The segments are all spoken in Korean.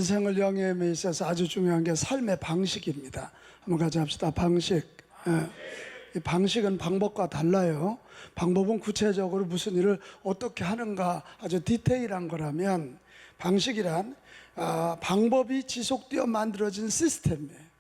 인생을 영위함에 있어서 아주 중요한 게 삶의 방식입니다. 한번 같이 합시다. 방식. 이 방식은 방법과 달라요. 방법은 구체적으로 무슨 일을 어떻게 하는가 아주 디테일한 거라면, 방식이란 방법이 지속되어 만들어진 시스템이에요.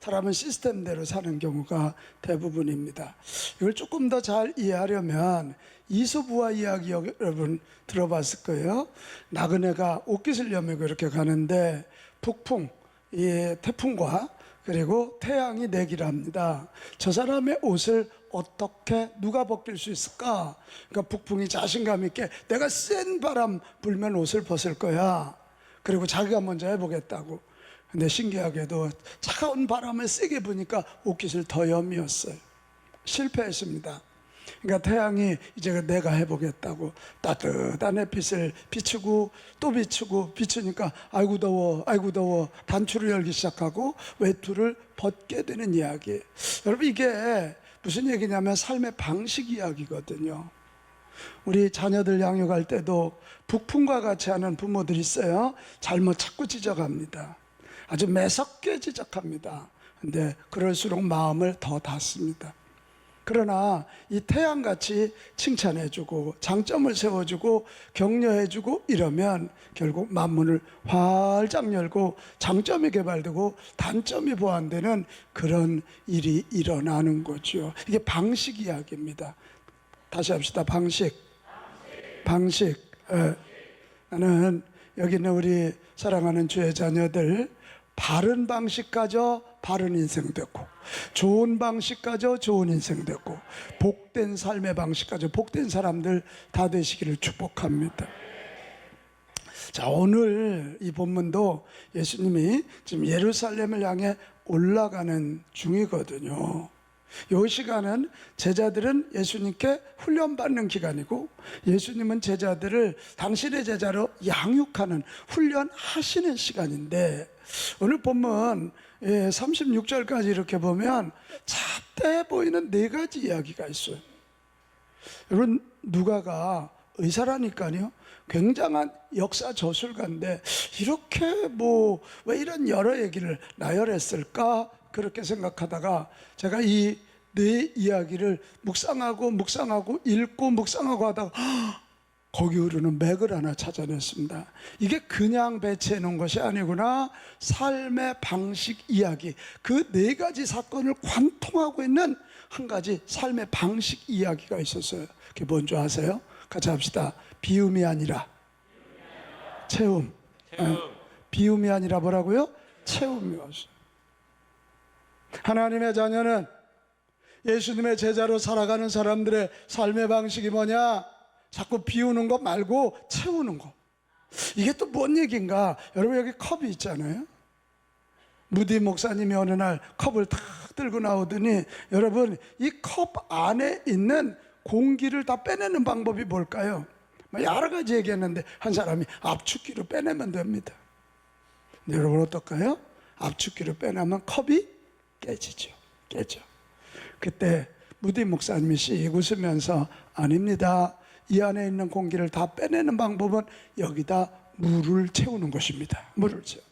사람은 시스템대로 사는 경우가 대부분입니다. 이걸 조금 더 잘 이해하려면 이소부화 이야기 여러분 들어봤을 거예요. 나그네가 옷깃을 여미고 이렇게 가는데 북풍, 이 태풍과 그리고 태양이 내기를 합니다. 저 사람의 옷을 어떻게 누가 벗길 수 있을까? 그러니까 북풍이 자신감 있게 내가 센 바람 불면 옷을 벗을 거야. 그리고 자기가 먼저 해보겠다고. 근데 신기하게도 차가운 바람을 세게 부니까 옷깃을 더 여미었어요. 실패했습니다. 그러니까 태양이 이제 내가 해보겠다고 따뜻한 햇빛을 비추고 또 비추고 비추니까 아이고 더워 아이고 더워 단추를 열기 시작하고 외투를 벗게 되는 이야기. 여러분, 이게 무슨 얘기냐면 삶의 방식 이야기거든요. 우리 자녀들 양육할 때도 북풍과 같이 하는 부모들이 있어요. 잘못 자꾸 지적합니다. 아주 매섭게 지적합니다. 근데 그럴수록 마음을 더 닫습니다. 그러나 이 태양같이 칭찬해주고 장점을 세워주고 격려해주고 이러면 결국 만문을 활짝 열고 장점이 개발되고 단점이 보완되는 그런 일이 일어나는 거죠. 이게 방식 이야기입니다. 다시 합시다. 방식. 나는 여기 있는 우리 사랑하는 주의 자녀들, 바른 방식 가져 바른 인생 됐고, 좋은 방식 가져 좋은 인생 됐고, 복된 삶의 방식 가져 복된 사람들 다 되시기를 축복합니다. 자, 오늘 이 본문도 예수님이 지금 예루살렘을 향해 올라가는 중이거든요. 이 시간은 제자들은 예수님께 훈련받는 기간이고, 예수님은 제자들을 당신의 제자로 양육하는 훈련하시는 시간인데, 오늘 본문 36절까지 이렇게 보면 잡다해 보이는 네 가지 이야기가 있어요. 여러분, 누가가 의사라니까요. 굉장한 역사 저술가인데 이렇게 왜 이런 여러 얘기를 나열했을까 그렇게 생각하다가 제가 이 네 이야기를 묵상하고 읽고 묵상하고 하다가 거기 흐르는 맥을 하나 찾아냈습니다. 이게 그냥 배치해 놓은 것이 아니구나. 삶의 방식 이야기, 그 네 가지 사건을 관통하고 있는 한 가지 삶의 방식 이야기가 있었어요. 그게 뭔지 아세요? 같이 합시다. 비움이 아니라 채움. 비움이 아니라 뭐라고요? 채움이었어요. 하나님의 자녀는 예수님의 제자로 살아가는 사람들의 삶의 방식이 뭐냐? 자꾸 비우는 것 말고 채우는 것. 이게 또 뭔 얘기인가? 여러분, 여기 컵이 있잖아요. 무디 목사님이 어느 날 컵을 탁 들고 나오더니, 여러분, 이 컵 안에 있는 공기를 다 빼내는 방법이 뭘까요? 여러 가지 얘기했는데 한 사람이 압축기로 빼내면 됩니다. 여러분, 어떨까요? 압축기로 빼내면 컵이 깨지죠. 깨져. 그때 무디 목사님이 씩 웃으면서, 아닙니다. 이 안에 있는 공기를 다 빼내는 방법은 여기다 물을 채우는 것입니다. 물을 채워.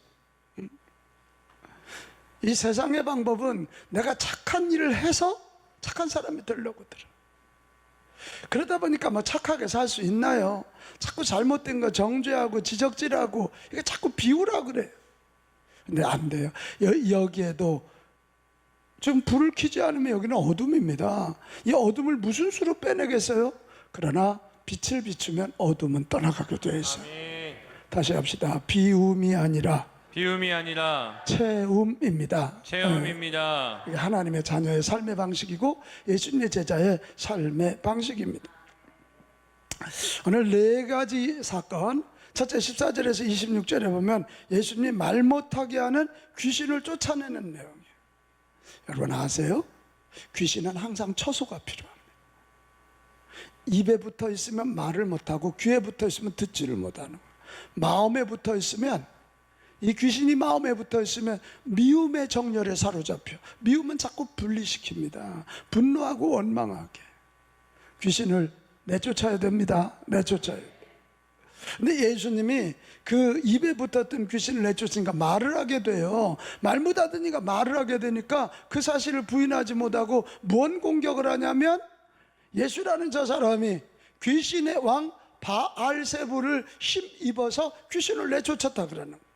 이 세상의 방법은 내가 착한 일을 해서 착한 사람이 되려고 들어. 그러다 보니까 착하게 살 수 있나요? 자꾸 잘못된 거 정죄하고 지적질하고 이게 자꾸 비우라고 그래요. 근데 안 돼요. 여기에도 지금 불을 켜지 않으면 여기는 어둠입니다. 이 어둠을 무슨 수로 빼내겠어요? 그러나 빛을 비추면 어둠은 떠나가게 되어 있어요. 아멘. 다시 합시다. 비움이 아니라 채움입니다. 채움입니다. 이게 하나님의 자녀의 삶의 방식이고 예수님의 제자의 삶의 방식입니다. 오늘 네 가지 사건, 첫째 14절에서 26절에 보면 예수님이 말 못하게 하는 귀신을 쫓아내는 내용이에요. 여러분 아세요? 귀신은 항상 처소가 필요합니다. 입에 붙어 있으면 말을 못하고 귀에 붙어 있으면 듣지를 못하는 거예요. 마음에 붙어 있으면, 이 귀신이 마음에 붙어 있으면 미움의 정열에 사로잡혀. 미움은 자꾸 분리시킵니다. 분노하고 원망하게. 귀신을 내쫓아야 됩니다. 내쫓아야 돼요. 근데 예수님이 그 입에 붙었던 귀신을 내쫓으니까 말을 하게 돼요. 말 못하더니까 말을 하게 되니까 그 사실을 부인하지 못하고 무언 공격을 하냐면 예수라는 저 사람이 귀신의 왕 바알세부를 힘입어서 귀신을 내쫓았다 그러는 거예요.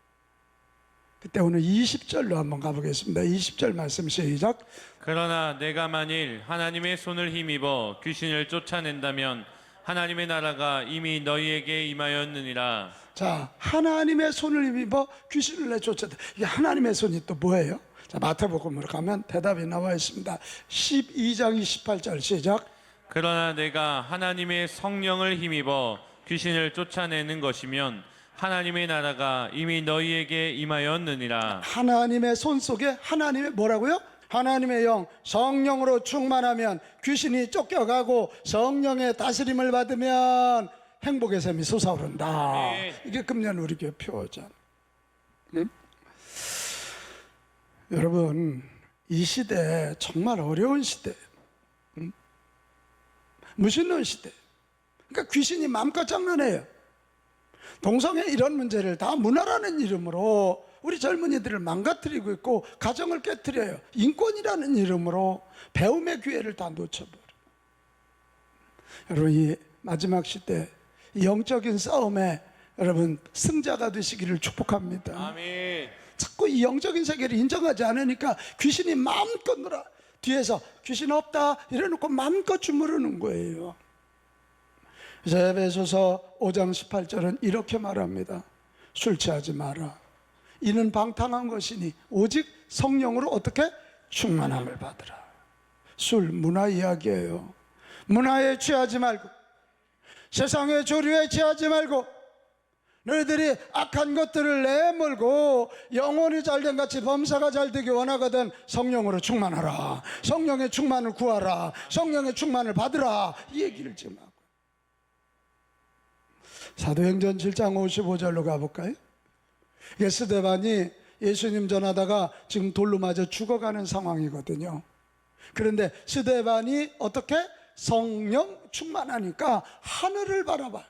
그때 오늘 20절로 한번 가보겠습니다. 20절 말씀 시작. 그러나 내가 만일 하나님의 손을 힘입어 귀신을 쫓아낸다면 하나님의 나라가 이미 너희에게 임하였느니라. 자, 하나님의 손을 힘입어 귀신을 내쫓았다. 이게 하나님의 손이 또 뭐예요? 자, 마태복음으로 가면 대답이 나와 있습니다. 12장 28절 시작. 그러나 내가 하나님의 성령을 힘입어 귀신을 쫓아내는 것이면 하나님의 나라가 이미 너희에게 임하였느니라. 하나님의 손 속에 하나님의 뭐라고요? 하나님의 영, 성령으로 충만하면 귀신이 쫓겨가고 성령의 다스림을 받으면 행복의 샘이 솟아오른다. 네. 이게 금년 우리 교회 표어잖아. 여러분, 이 시대 정말 어려운 시대, 무신론 시대. 그러니까 귀신이 마음껏 장난해요. 동성애 이런 문제를 다 문화라는 이름으로 우리 젊은이들을 망가뜨리고 있고 가정을 깨뜨려요. 인권이라는 이름으로 배움의 기회를 다 놓쳐버려요. 여러분, 이 마지막 시대 이 영적인 싸움에 여러분 승자가 되시기를 축복합니다. 아멘. 자꾸 이 영적인 세계를 인정하지 않으니까 귀신이 마음껏 놀아. 뒤에서 귀신 없다 이래놓고 마음껏 주무르는 거예요. 그래서 에베소서 5장 18절은 이렇게 말합니다. 술 취하지 마라. 이는 방탕한 것이니 오직 성령으로 어떻게? 충만함을 받으라. 술 문화 이야기예요. 문화에 취하지 말고 세상의 조류에 취하지 말고 너희들이 악한 것들을 내몰고 영혼이 잘된 같이 범사가 잘되기 원하거든 성령으로 충만하라. 성령의 충만을 구하라. 성령의 충만을 받으라. 이 얘기를 지금 하고 사도행전 7장 55절로 가볼까요? 이게 스데반이 예수님 전하다가 지금 돌로 맞아 죽어가는 상황이거든요. 그런데 스데반이 어떻게? 성령 충만하니까 하늘을 바라봐.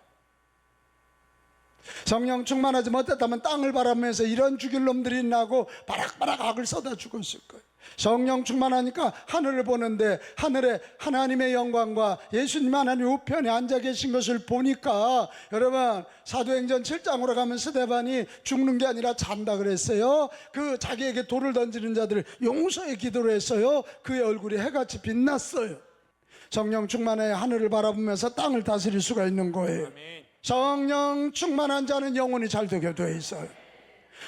성령 충만하지 못했다면 땅을 바라보면서 이런 죽일 놈들이 있나고 바락바락 악을 쏟아 죽었을 거예요. 성령 충만하니까 하늘을 보는데 하늘에 하나님의 영광과 예수님 하나님 우편에 앉아 계신 것을 보니까 여러분 사도행전 7장으로 가면 스데반이 죽는 게 아니라 잔다 그랬어요. 그 자기에게 돌을 던지는 자들을 용서의 기도를 했어요. 그의 얼굴이 해같이 빛났어요. 성령 충만해 하늘을 바라보면서 땅을 다스릴 수가 있는 거예요. 아멘. 성령 충만한 자는 영혼이 잘 되게 되어 있어요.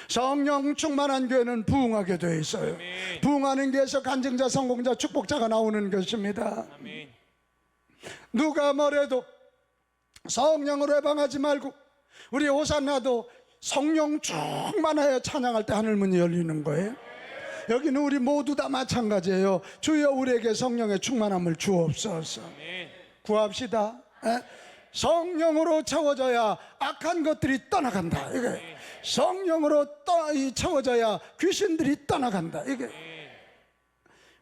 성령 충만한 교회는 부흥하게 되어 있어요. 아멘. 부흥하는 교회에서 간증자, 성공자, 축복자가 나오는 것입니다. 아멘. 누가 뭐래도 성령으로 해방하지 말고 우리 호산나도 성령 충만하여 찬양할 때 하늘문이 열리는 거예요. 여기는 우리 모두 다 마찬가지예요. 주여 우리에게 성령의 충만함을 주옵소서. 아멘. 구합시다. 성령으로 채워져야 악한 것들이 떠나간다. 이게 성령으로 채워져야 귀신들이 떠나간다. 이게.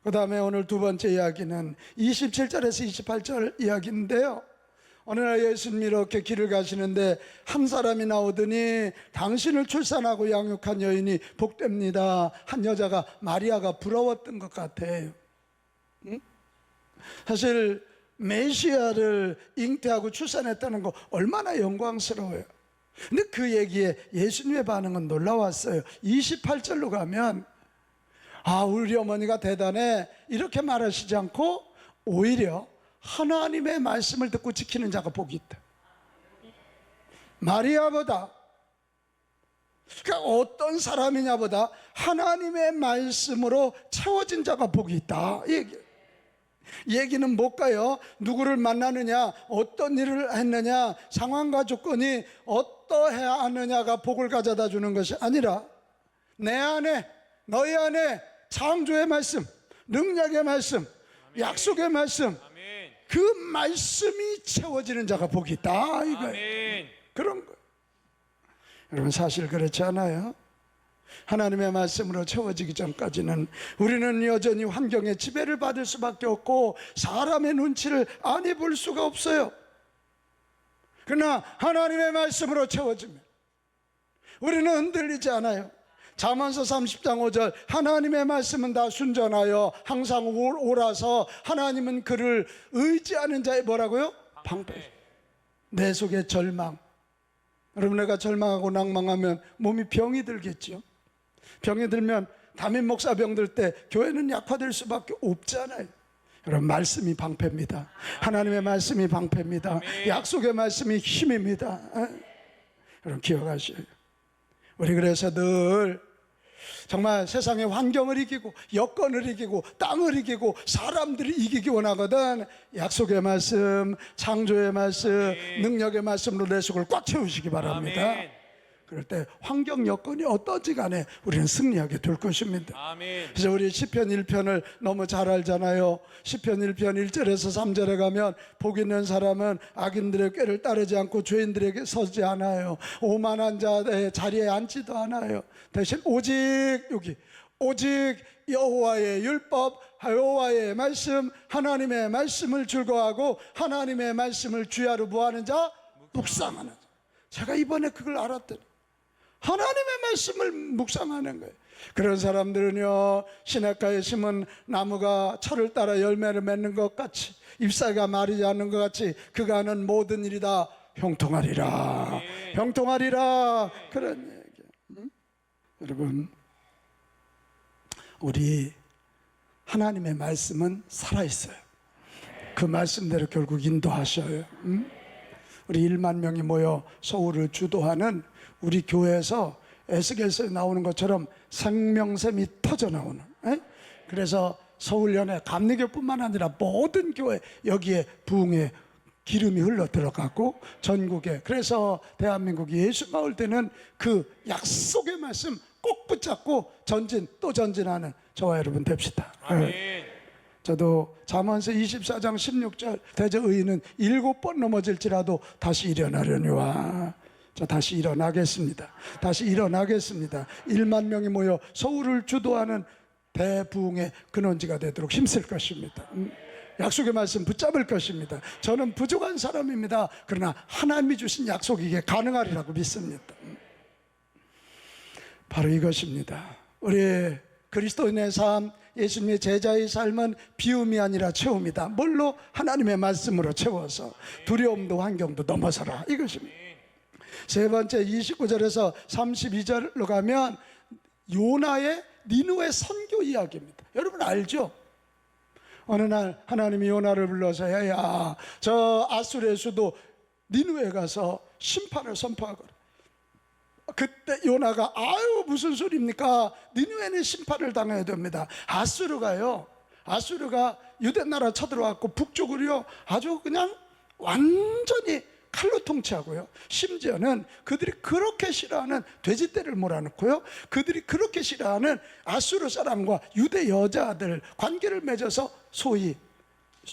그 다음에 오늘 두 번째 이야기는 27절에서 28절 이야기인데요. 어느 날 예수님이 이렇게 길을 가시는데 한 사람이 나오더니 당신을 출산하고 양육한 여인이 복됩니다. 한 여자가 마리아가 부러웠던 것 같아요. 응? 사실 메시아를 잉태하고 출산했다는 거 얼마나 영광스러워요. 근데 그 얘기에 예수님의 반응은 놀라웠어요. 28절로 가면 우리 어머니가 대단해 이렇게 말하시지 않고 오히려 하나님의 말씀을 듣고 지키는 자가 복이 있다. 마리아보다 그러니까 어떤 사람이냐보다 하나님의 말씀으로 채워진 자가 복이 있다. 얘기는 뭘까요? 누구를 만나느냐, 어떤 일을 했느냐, 상황과 조건이 어떠해야 하느냐가 복을 가져다 주는 것이 아니라 내 안에, 너희 안에 창조의 말씀, 능력의 말씀, 약속의 말씀, 그 말씀이 채워지는 자가 복이 있다 이거예요. 그런 거. 여러분 사실 그렇지 않아요? 하나님의 말씀으로 채워지기 전까지는 우리는 여전히 환경의 지배를 받을 수밖에 없고 사람의 눈치를 안 해볼 수가 없어요. 그러나 하나님의 말씀으로 채워지면 우리는 흔들리지 않아요. 잠언서 30장 5절 하나님의 말씀은 다 순전하여 항상 옳아서 하나님은 그를 의지하는 자의 뭐라고요? 방패. 내 속에 절망. 여러분, 내가 절망하고 낭망하면 몸이 병이 들겠죠. 병이 들면 담임 목사 병 들 때 교회는 약화될 수밖에 없잖아요. 여러분, 말씀이 방패입니다. 하나님의 말씀이 방패입니다. 약속의 말씀이 힘입니다. 여러분, 기억하셔요. 우리 그래서 늘 정말 세상의 환경을 이기고 여건을 이기고 땅을 이기고 사람들을 이기기 원하거든. 약속의 말씀, 창조의 말씀, 능력의 말씀으로 내 속을 꽉 채우시기 바랍니다. 아멘. 그럴 때 환경 여건이 어떤지 간에 우리는 승리하게 될 것입니다. 아멘. 그래서 우리 시편 1편을 너무 잘 알잖아요. 시편 1편 1절에서 3절에 가면 복 있는 사람은 악인들의 꾀를 따르지 않고 죄인들에게 서지 않아요. 오만한 자의 자리에 앉지도 않아요. 대신 오직 여호와의 율법, 여호와의 말씀, 하나님의 말씀을 즐거워하고 하나님의 말씀을 주야로 뭐하는 자? 묵상하는 자. 제가 이번에 그걸 알았더니 하나님의 말씀을 묵상하는 거예요. 그런 사람들은요, 시냇가에 심은 나무가 철을 따라 열매를 맺는 것 같이, 잎사귀가 마르지 않는 것 같이 그가 하는 모든 일이 다 형통하리라. 형통하리라. 그런 얘기예요. 여러분, 우리 하나님의 말씀은 살아있어요. 그 말씀대로 결국 인도하셔요. 우리 1만 명이 모여 서울을 주도하는 우리 교회에서 에스겔서에 나오는 것처럼 생명샘이 터져 나오는, 그래서 서울연회 감리교뿐만 아니라 모든 교회 여기에 부흥의 기름이 흘러 들어가고 전국에, 그래서 대한민국 예수 마을 때는 그 약속의 말씀 꼭 붙잡고 전진 또 전진하는 저와 여러분 됩시다. 아멘. 저도 잠언서 24장 16절 대저 의인은 7번 넘어질지라도 다시 일어나려니와. 자, 다시 일어나겠습니다. 다시 일어나겠습니다. 1만 명이 모여 서울을 주도하는 대부흥의 근원지가 되도록 힘쓸 것입니다. 약속의 말씀 붙잡을 것입니다. 저는 부족한 사람입니다. 그러나 하나님이 주신 약속이 이게 가능하리라고 믿습니다. 바로 이것입니다. 우리 그리스도인의 삶, 예수님의 제자의 삶은 비움이 아니라 채움이다. 뭘로? 하나님의 말씀으로 채워서 두려움도 환경도 넘어서라. 이것입니다. 세 번째 29절에서 32절로 가면 요나의 니느웨 선교 이야기입니다. 여러분 알죠? 어느 날 하나님이 요나를 불러서 야, 저 아수르의 수도 니느웨 가서 심판을 선포하거라. 그때 요나가 아유 무슨 소리입니까? 니느웨는 심판을 당해야 됩니다. 아수르가 유대 나라 쳐들어왔고 북쪽으로요 아주 그냥 완전히 칼로 통치하고요. 심지어는 그들이 그렇게 싫어하는 돼지떼를 몰아넣고요. 그들이 그렇게 싫어하는 아수르 사람과 유대 여자들 관계를 맺어서 소위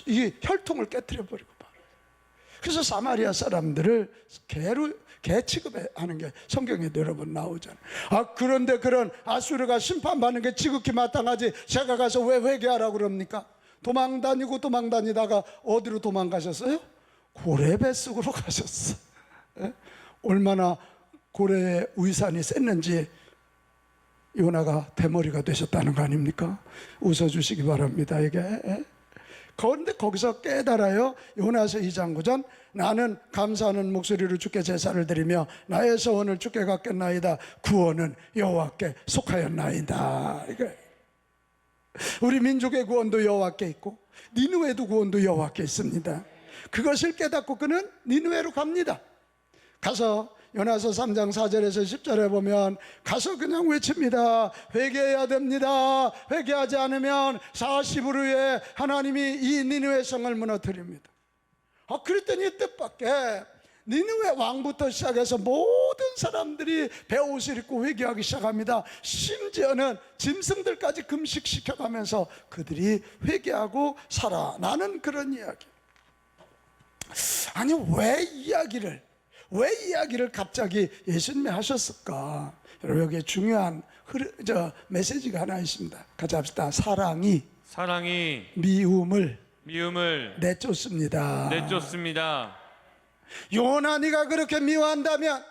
이 혈통을 깨뜨려 버리고 말아요. 그래서 사마리아 사람들을 개 취급하는 게 성경에 여러 번 나오잖아요. 그런데 그런 아수르가 심판받는 게 지극히 마땅하지 제가 가서 왜 회개하라고 그럽니까? 도망다니다가 어디로 도망가셨어요? 고래 뱃속으로 가셨어. 얼마나 고래의 위산이 셌는지 요나가 대머리가 되셨다는 거 아닙니까? 웃어주시기 바랍니다. 이게. 그런데 거기서 깨달아요. 요나서 2장 9절 나는 감사하는 목소리로 주께 제사를 드리며 나의 소원을 주께 갖겠나이다. 구원은 여호와께 속하였나이다. 이게. 우리 민족의 구원도 여호와께 있고 니느웨도 구원도 여호와께 있습니다. 그것을 깨닫고 그는 니느웨로 갑니다. 가서 요나서 3장 4절에서 10절에 보면 가서 그냥 외칩니다. 회개해야 됩니다. 회개하지 않으면 40일 후에 하나님이 이 니느웨 성을 무너뜨립니다. 그랬더니 뜻밖의 니느웨 왕부터 시작해서 모든 사람들이 베옷을 입고 회개하기 시작합니다. 심지어는 짐승들까지 금식시켜가면서 그들이 회개하고 살아나는 그런 이야기. 아니 왜 이야기를 갑자기 예수님이 하셨을까? 여러분 여기에 중요한 메시지가 하나 있습니다. 같이 합시다. 사랑이 미움을 내쫓습니다. 요나 네가 그렇게 미워한다면,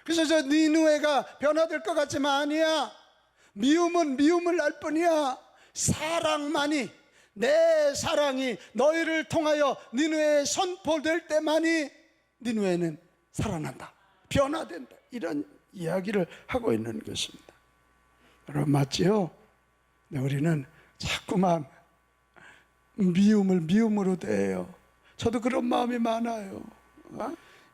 그래서 저 니느웨가 변화될 것 같지만 아니야. 미움은 미움을 날 뿐이야. 사랑만이, 내 사랑이 너희를 통하여 니느웨에 선포될 때만이 니느웨는 살아난다, 변화된다, 이런 이야기를 하고 있는 것입니다. 여러분 맞지요? 네, 우리는 자꾸만 미움을 미움으로 대해요. 저도 그런 마음이 많아요.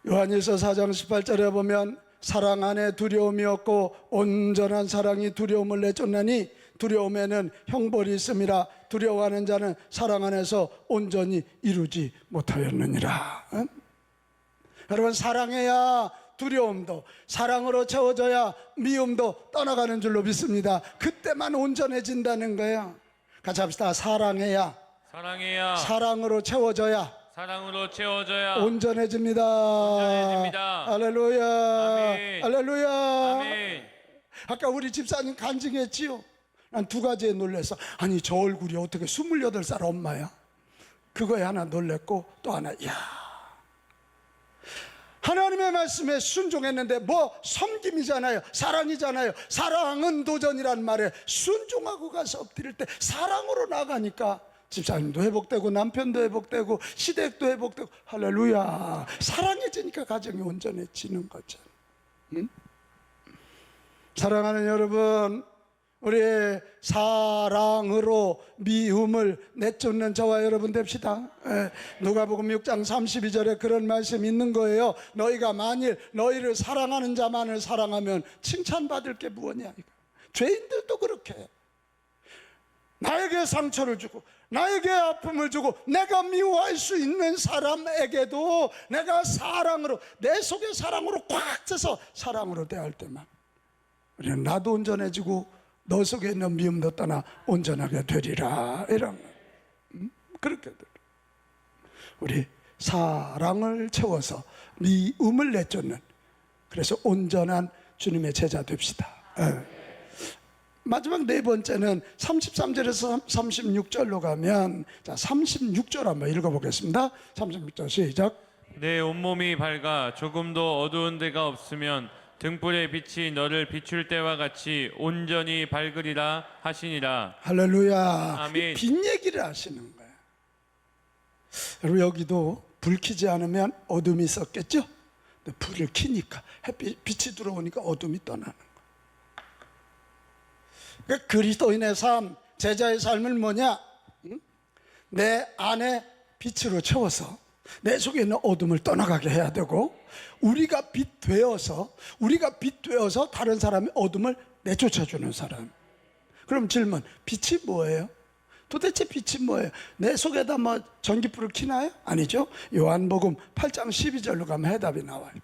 요한일서 4장 18절에 보면 사랑 안에 두려움이 없고 온전한 사랑이 두려움을 내쫓나니 두려움에는 형벌이 있음이라. 두려워하는 자는 사랑 안에서 온전히 이루지 못하였느니라. 여러분 사랑해야 두려움도, 사랑으로 채워져야 미움도 떠나가는 줄로 믿습니다. 그때만 온전해진다는 거예요. 같이 합시다. 사랑해야 사랑으로 채워져야 온전해집니다. 할렐루야. 아멘. 할렐루야. 아멘. 아까 우리 집사님 간증했지요. 난 두 가지에 놀라서, 아니 저 얼굴이 어떻게 28살 엄마야? 그거에 하나 놀랬고, 또 하나, 야, 하나님의 말씀에 순종했는데 뭐 섬김이잖아요, 사랑이잖아요. 사랑은 도전이란 말에 순종하고 가서 엎드릴 때 사랑으로 나가니까 집사님도 회복되고 남편도 회복되고 시댁도 회복되고, 할렐루야. 사랑해지니까 가정이 온전해지는 거죠. 응? 사랑하는 여러분, 우리의 사랑으로 미움을 내쫓는 저와 여러분 됩시다. 누가복음 6장 32절에 그런 말씀이 있는 거예요. 너희가 만일 너희를 사랑하는 자만을 사랑하면 칭찬받을 게 무엇이냐. 죄인들도 그렇게 해요. 나에게 상처를 주고 나에게 아픔을 주고 내가 미워할 수 있는 사람에게도 내가 사랑으로, 내 속에 사랑으로 꽉 차서 사랑으로 대할 때만 우리는 나도 온전해지고 너 속에 있는 미움도 떠나 온전하게 되리라. 이런 그렇게 돼. 우리 사랑을 채워서 미움을 내쫓는, 그래서 온전한 주님의 제자 됩시다. 마지막 네 번째는 33절에서 36절로 가면, 자 36절 한번 읽어보겠습니다. 36절 시작. 내 온몸이 밝아 조금도 어두운 데가 없으면 등불의 빛이 너를 비출 때와 같이 온전히 밝으리라 하시니라. 할렐루야. 아멘. 빛 얘기를 하시는 거예요. 여러분 여기도 불 켜지 않으면 어둠이 있었겠죠? 근데 불을 켜니까 빛이 들어오니까 어둠이 떠나는 거예요. 그러니까 그리스도인의 삶, 제자의 삶은 뭐냐? 내 안에 빛으로 채워서 내 속에 있는 어둠을 떠나가게 해야 되고, 우리가 빛 되어서 다른 사람의 어둠을 내쫓아주는 사람. 그럼 질문, 빛이 뭐예요? 도대체 빛이 뭐예요? 내 속에다 뭐 전기불을 켜나요? 아니죠. 요한복음 8장 12절로 가면 해답이 나와요.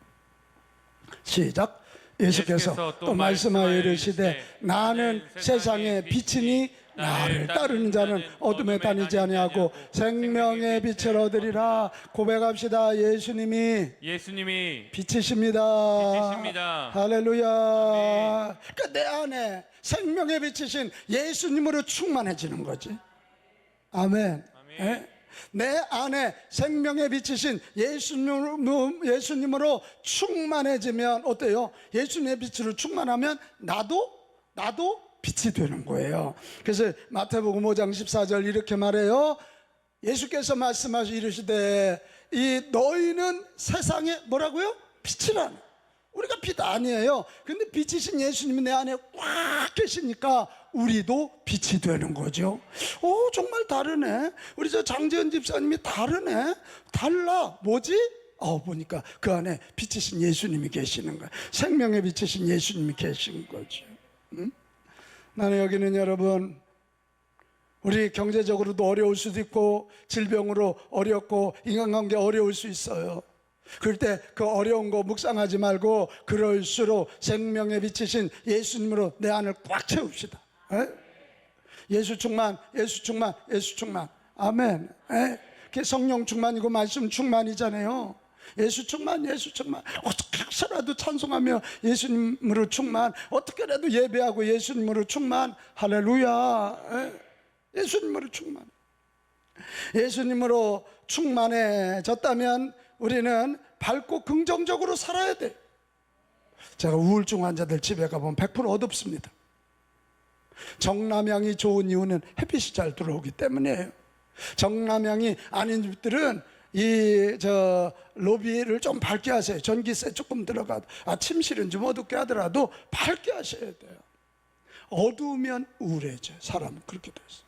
시작. 예수께서 또 말씀하여 이르시되 나는 세상의 빛이니 나를 따르는 자는 어둠에 다니지 아니하고 생명의 빛을 얻으리라. 고백합시다. 예수님이 빛이십니다. 할렐루야. 그러니까 내 안에 생명의 빛이신 예수님으로 충만해지는 거지. 아멘. 내 안에 생명의 빛이신 예수님으로 충만해지면 어때요? 예수님의 빛으로 충만하면 나도 빛이 되는 거예요. 그래서 마태복음 5장 14절 이렇게 말해요. 예수께서 말씀하시 이르시되 이 너희는 세상에 뭐라고요? 빛이라는. 우리가 빛 아니에요. 근데 빛이신 예수님이 내 안에 꽉 계시니까 우리도 빛이 되는 거죠. 오, 정말 다르네. 우리 저 장재현 집사님이 다르네. 달라. 뭐지? 보니까 그 안에 빛이신 예수님이 계시는 거예요. 생명의 빛이신 예수님이 계신 거죠. 나는 여기는 여러분, 우리 경제적으로도 어려울 수도 있고 질병으로 어렵고 인간관계 어려울 수 있어요. 그럴 때 그 어려운 거 묵상하지 말고 그럴수록 생명의 빛이신 예수님으로 내 안을 꽉 채웁시다. 예수 충만, 예수 충만, 예수 충만. 아멘. 그게 성령 충만이고 말씀 충만이잖아요. 예수 충만, 예수 충만. 어떻게 해서라도 찬송하며 예수님으로 충만, 어떻게라도 예배하고 예수님으로 충만. 할렐루야. 예수님으로 충만. 예수님으로 충만해졌다면 우리는 밝고 긍정적으로 살아야 돼. 제가 우울증 환자들 집에 가보면 100% 어둡습니다. 정남향이 좋은 이유는 햇빛이 잘 들어오기 때문이에요. 정남향이 아닌 집들은 로비를 좀 밝게 하세요. 전기세 조금 들어가도, 침실은 좀 어둡게 하더라도 밝게 하셔야 돼요. 어두우면 우울해져요. 사람은 그렇게 됐어요.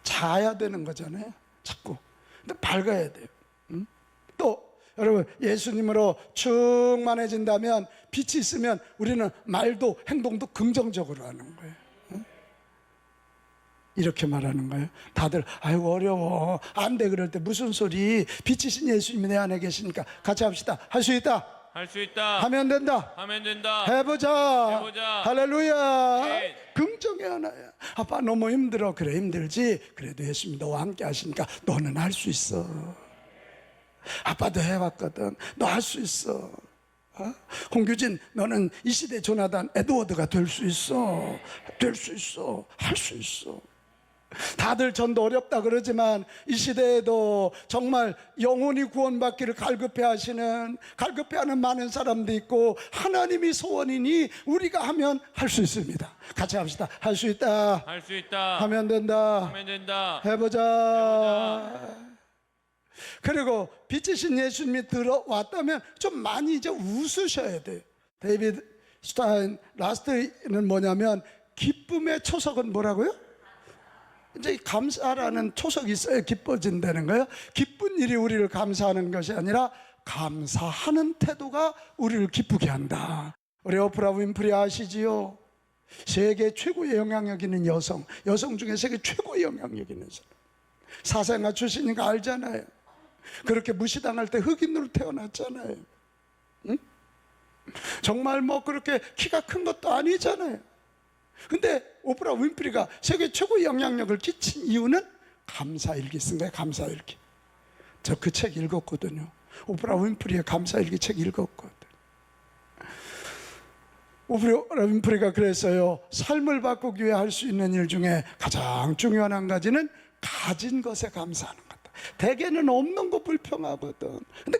자야 되는 거잖아요, 자꾸. 근데 밝아야 돼요. 또 여러분, 예수님으로 충만해진다면, 빛이 있으면 우리는 말도 행동도 긍정적으로 하는 거예요. 이렇게 말하는 거예요. 다들 아이고 어려워, 안 돼, 그럴 때 무슨 소리, 빛이신 예수님이 내 안에 계시니까 같이 합시다. 할 수 있다, 할 수 있다. 하면 된다, 하면 된다. 해보자. 할렐루야. 네. 긍정의 하나야. 아빠 너무 힘들어. 그래, 힘들지. 그래도 예수님이 너와 함께 하시니까 너는 할 수 있어. 아빠도 해봤거든. 너 할 수 있어. 홍규진, 너는 이 시대 조나단 에드워드가 될 수 있어. 될 수 있어. 할 수 있어. 다들 전도 어렵다 그러지만 이 시대에도 정말 영혼이 구원받기를 갈급해하는 많은 사람도 있고, 하나님이 소원이니 우리가 하면 할 수 있습니다. 같이 합시다. 할 수 있다, 할 수 있다. 하면 된다, 하면 된다. 해보자. 그리고 빛이신 예수님이 들어왔다면 좀 많이 이제 웃으셔야 돼요. 데이비드 스타인 라스트는 뭐냐면, 기쁨의 초석은 뭐라고요? 이제 감사라는 초석이 있어야 기뻐진다는 거예요. 기쁜 일이 우리를 감사하는 것이 아니라 감사하는 태도가 우리를 기쁘게 한다. 우리 오프라 윈프리 아시지요? 세계 최고의 영향력 있는 여성 중에 세계 최고의 영향력 있는 사람. 사생아 출신이니까 알잖아요. 그렇게 무시당할 때 흑인으로 태어났잖아요. 응? 정말 뭐 그렇게 키가 큰 것도 아니잖아요. 근데 오프라 윈프리가 세계 최고의 영향력을 끼친 이유는 감사일기 쓴 거예요. 감사일기. 저 그 책 읽었거든요. 오프라 윈프리의 감사일기 책 읽었거든요. 오프라 윈프리가 그랬어요. 삶을 바꾸기 위해 할 수 있는 일 중에 가장 중요한 한 가지는 가진 것에 감사하는 거다. 대개는 없는 거 불평하거든. 근데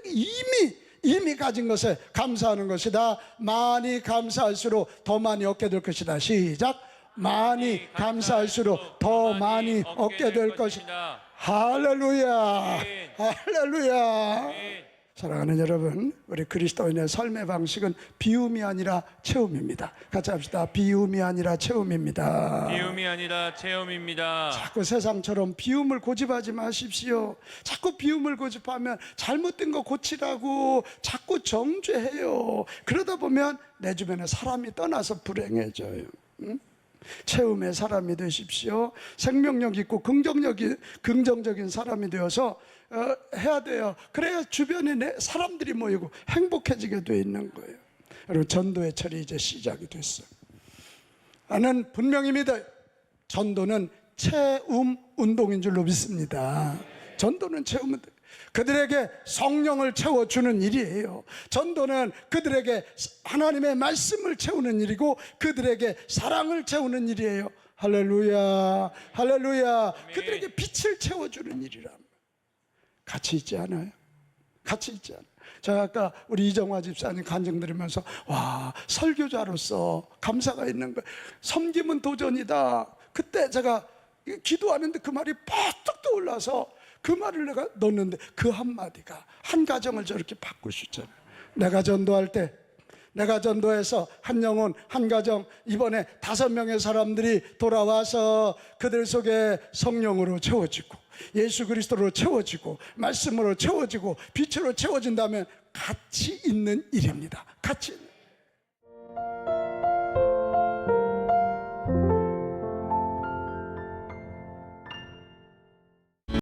이미 가진 것에 감사하는 것이다. 많이 감사할수록 더 많이 얻게 될 것이다. 시작. 많이 감사할수록 더 많이 얻게 될 것이다. 할렐루야. 할렐루야. 사랑하는 여러분, 우리 그리스도인의 삶의 방식은 비움이 아니라 체험입니다. 같이 합시다. 비움이 아니라 체험입니다. 비움이 아니라 체험입니다. 자꾸 세상처럼 비움을 고집하지 마십시오. 자꾸 비움을 고집하면 잘못된 거 고치라고 자꾸 정죄해요. 그러다 보면 내 주변에 사람이 떠나서 불행해져요. 응? 체험의 사람이 되십시오. 생명력 있고 긍정적인 사람이 되어서 해야 돼요. 그래야 주변에 사람들이 모이고 행복해지게 돼 있는 거예요. 여러분, 전도의 철이 이제 시작이 됐어요. 나는 분명히 믿어요. 전도는 체험 운동인 줄로 믿습니다. 전도는 체험 운동. 그들에게 성령을 채워주는 일이에요. 전도는 그들에게 하나님의 말씀을 채우는 일이고, 그들에게 사랑을 채우는 일이에요. 할렐루야. 할렐루야. 그들에게 빛을 채워주는 일이랍니다. 같이 있지 않아요? 같이 있지 않아요? 제가 아까 우리 이정화 집사님 간증 들으면서 와, 설교자로서 감사가 있는 거예요. 섬김은 도전이다. 그때 제가 기도하는데 그 말이 팍 떠올라서 그 말을 내가 넣었는데, 그 한마디가 한 가정을 저렇게 바꿀 수 있잖아요. 내가 전도할 때, 내가 전도해서 한 영혼, 한 가정, 이번에 5명의 사람들이 돌아와서 그들 속에 성령으로 채워지고, 예수 그리스도로 채워지고, 말씀으로 채워지고, 빛으로 채워진다면 가치 있는 일입니다. 가치 있는.